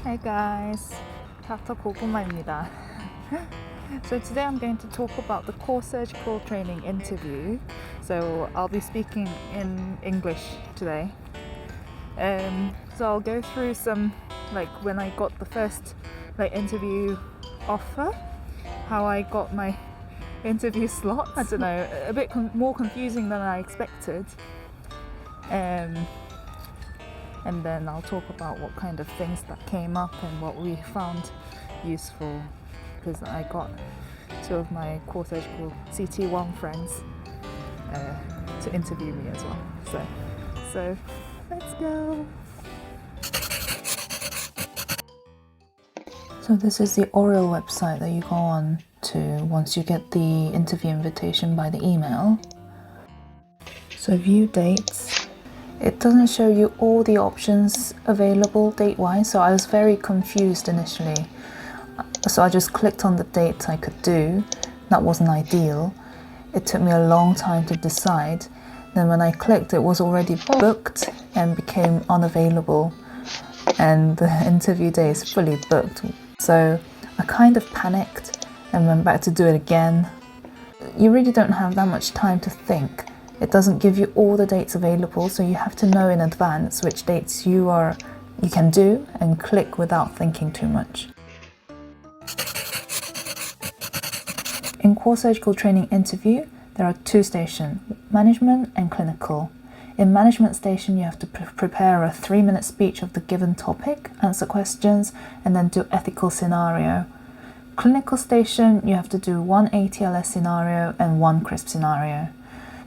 Hey guys, 닥터 고구마입니다. So today I'm going to talk about the core surgical training interview. So I'll be speaking in English today. So I'll go through some, like when I got the first interview offer, how I got my interview slot. I don't know, a bit more confusing than I expected. And then I'll talk about what kind of things that came up and what we found useful, because I got two of my core surgical CT1 friends to interview me as well. So let's go. So this is the oral website that you go on to once you get the interview invitation by the email. So view dates. It doesn't show you all the options available date-wise, so I was very confused initially. So I just clicked on the dates I could do. That wasn't ideal. It took me a long time to decide. Then when I clicked, it was already booked and became unavailable. And the interview day is fully booked. So I kind of panicked and went back to do it again. You really don't have that much time to think. It doesn't give you all the dates available, so you have to know in advance which dates you can do and click without thinking too much. In core surgical training interview, there are two stations, management and clinical. In management station, you have to prepare a 3-minute speech of the given topic, answer questions, and then do ethical scenario. Clinical station, you have to do one ATLS scenario and one CRISP scenario.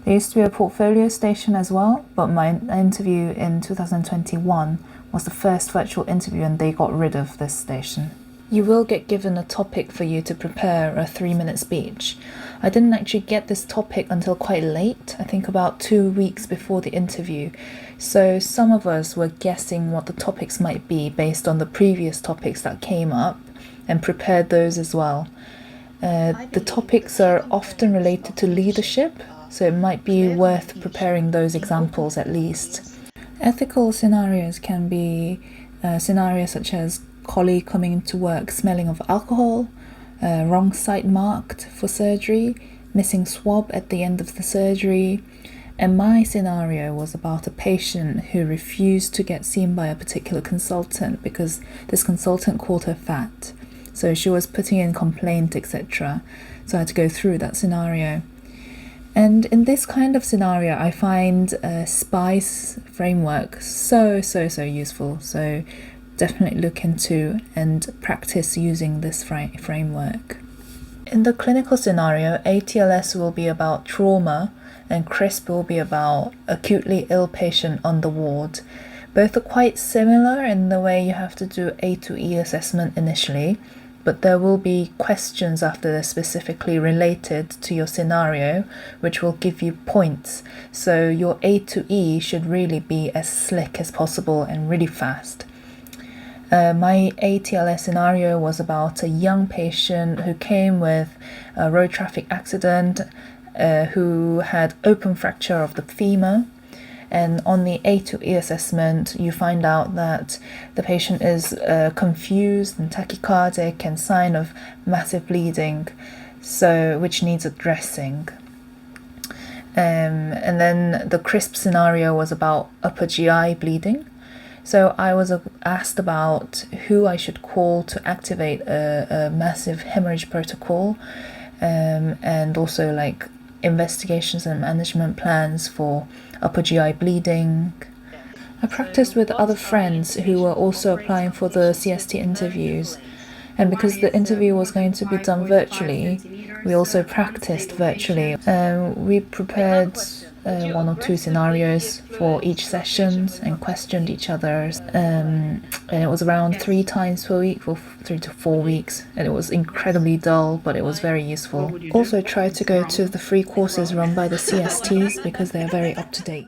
There used to be a portfolio station as well, but my interview in 2021 was the first virtual interview and they got rid of this station. You will get given a topic for you to prepare a 3-minute speech. I didn't actually get this topic until quite late, I think about 2 weeks before the interview. So some of us were guessing what the topics might be based on the previous topics that came up and prepared those as well. The topics are often related to leadership, so it might be worth preparing those examples at least. Ethical scenarios can be scenarios such as colleague coming into work smelling of alcohol, wrong site marked for surgery, missing swab at the end of the surgery. And my scenario was about a patient who refused to get seen by a particular consultant because this consultant called her fat. So she was putting in complaint, etc. So I had to go through that scenario. And in this kind of scenario, I find SPICE framework so useful. So definitely look into and practice using this framework. In the clinical scenario, ATLS will be about trauma and CRISP will be about acutely ill patient on the ward. Both are quite similar in the way you have to do A to E assessment initially, but there will be questions after this specifically related to your scenario, which will give you points. So your A to E should really be as slick as possible and really fast. My ATLS scenario was about a young patient who came with a road traffic accident, who had open fracture of the femur. And on the A to E assessment, you find out that the patient is confused and tachycardic and sign of massive bleeding, which needs addressing. And then the CRISP scenario was about upper GI bleeding. So I was asked about who I should call to activate a massive hemorrhage protocol, and also investigations and management plans for upper GI bleeding. I practiced with other friends who were also applying for the CST interviews, and because the interview was going to be done virtually, we also practiced virtually. We prepared 1 or 2 scenarios for each session and questioned each other, and it was around 3 times per week for 3 to 4 weeks, and it was incredibly dull, but it was very useful. Also try to go to the free courses run by the CSTs because they're very up to date.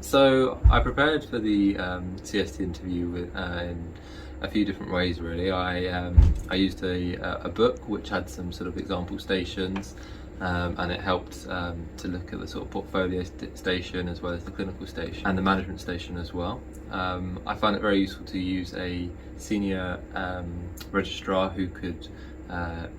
So I prepared for the CST interview in a few different ways really. I used a book which had some sort of example stations, and it helped to look at the sort of portfolio station as well as the clinical station and the management station as well. I found it very useful to use a senior registrar who could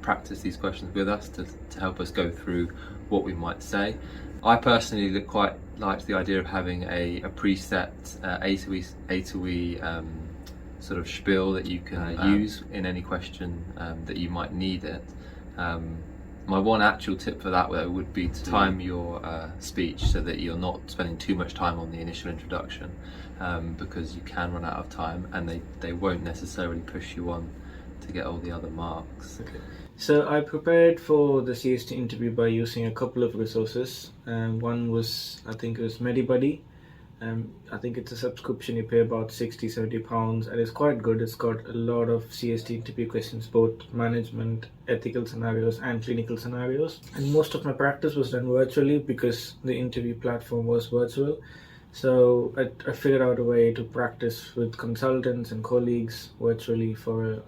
practice these questions with us to help us go through what we might say. I personally quite liked the idea of having a preset A to E sort of spiel that you can use in any question that you might need it. My one actual tip for that though would be to time your speech so that you're not spending too much time on the initial introduction, because you can run out of time and they won't necessarily push you on to get all the other marks. Okay. So I prepared for the CST interview by using a couple of resources. One was, I think it was MediBuddy. I think it's a subscription, you pay about £60-70 and it's quite good. It's got a lot of CST interview questions, both management, ethical scenarios and clinical scenarios. And most of my practice was done virtually because the interview platform was virtual. So I figured out a way to practice with consultants and colleagues virtually for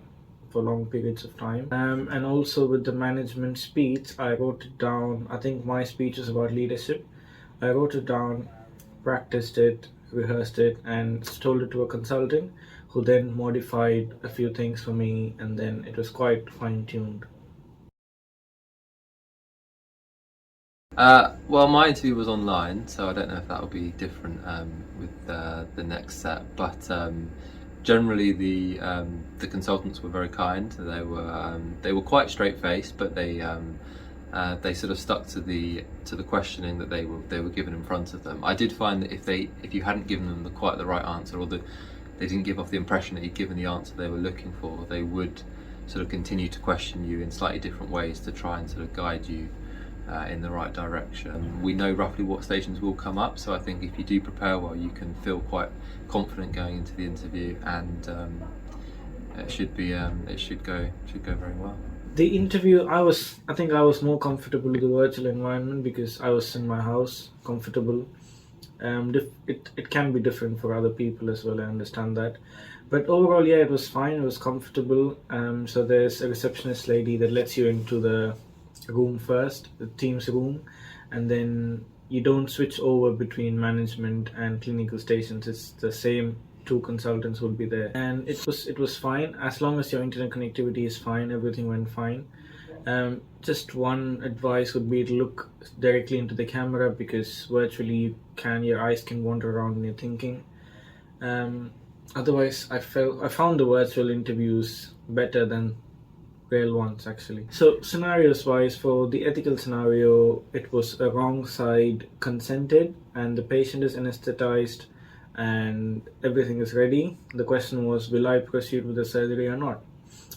long periods of time. And also with the management speech, I wrote it down. I think my speech is about leadership. I wrote it down, practiced it, rehearsed it, and told it to a consultant who then modified a few things for me, and then it was quite fine-tuned. Well, my interview was online, so I don't know if that will be different with the next set, but generally the consultants were very kind. They were quite straight-faced, but they sort of stuck to the questioning that they were given in front of them. I did find that if you hadn't given them quite the right answer, or they didn't give off the impression that you'd given the answer they were looking for, they would sort of continue to question you in slightly different ways to try and sort of guide you in the right direction. We know roughly what stations will come up, so I think if you do prepare well, you can feel quite confident going into the interview, and it should go very well. The interview, I think I was more comfortable with the virtual environment because I was in my house, comfortable. It can be different for other people as well, I understand that. But overall, yeah, it was fine, it was comfortable. So there's a receptionist lady that lets you into the room first, the team's room, and then you don't switch over between management and clinical stations. It's the same two consultants will be there, and it was fine as long as your internet connectivity is fine. Everything went fine. Just one advice would be to look directly into the camera, because virtually your eyes can wander around when you're thinking. Otherwise, I found the virtual interviews better than real ones actually. So scenarios wise, for the ethical scenario, it was a wrong side consented and the patient is anesthetized and everything is ready. The question was, will I proceed with the surgery or not?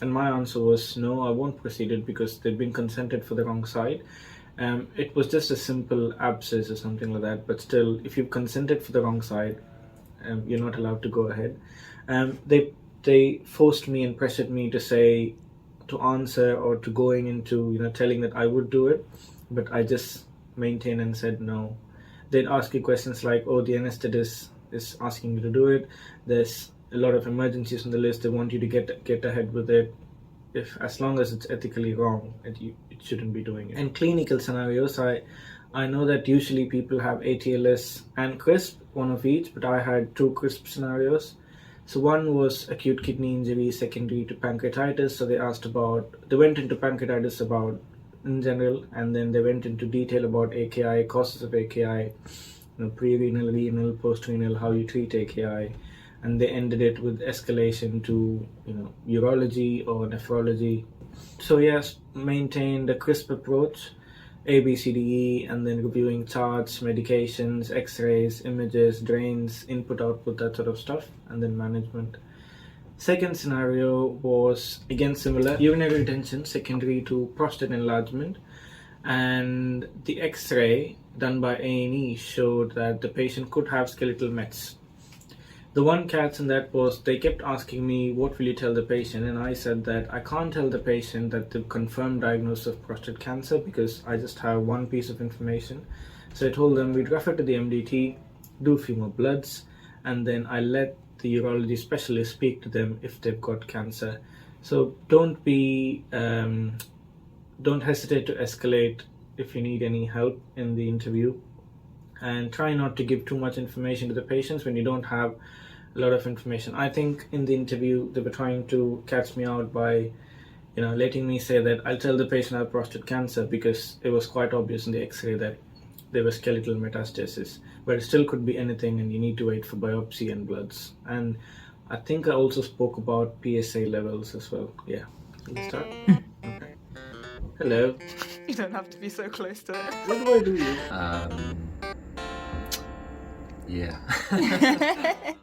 And my answer was, no, I won't proceed it because they've been consented for the wrong side. It was just a simple abscess or something like that, but still, if you've consented for the wrong side, you're not allowed to go ahead. They forced me and pressured me to answer or to going into telling that I would do it, but I just maintained and said no. They'd ask you questions like, oh, the anesthetist is asking you to do it, there's a lot of emergencies on the list, they want you to get ahead with it. As long as it's ethically wrong, it shouldn't be doing it. In clinical scenarios, I know that usually people have ATLS and CRISP, one of each, but I had two CRISP scenarios. So one was acute kidney injury secondary to pancreatitis. So they went into pancreatitis in general, and then they went into detail about AKI, causes of AKI, pre-renal, renal, post-renal, how you treat AKI, and they ended it with escalation to urology or nephrology. So yes, maintain the CRISP approach, ABCDE, and then reviewing charts, medications, x-rays, images, drains, input, output, that sort of stuff, and then management. Second scenario was again similar, urinary retention secondary to prostate enlargement, and the x-ray done by A&E showed that the patient could have skeletal mets. The one catch in that was they kept asking me, what will you tell the patient? And I said that I can't tell the patient that the confirmed diagnosis of prostate cancer because I just have one piece of information. So I told them we'd refer to the MDT, do a few more bloods, and then I let the urology specialist speak to them if they've got cancer. So don't hesitate to escalate if you need any help in the interview, and try not to give too much information to the patients when you don't have a lot of information. I think in the interview they were trying to catch me out by letting me say that I'll tell the patient I have prostate cancer, because it was quite obvious in the x-ray that there was skeletal metastasis, but it still could be anything, and you need to wait for biopsy and bloods. And I think I also spoke about PSA levels as well. Yeah, let's start. Okay. Hello. You don't have to be so close to it. What do I do? Yeah.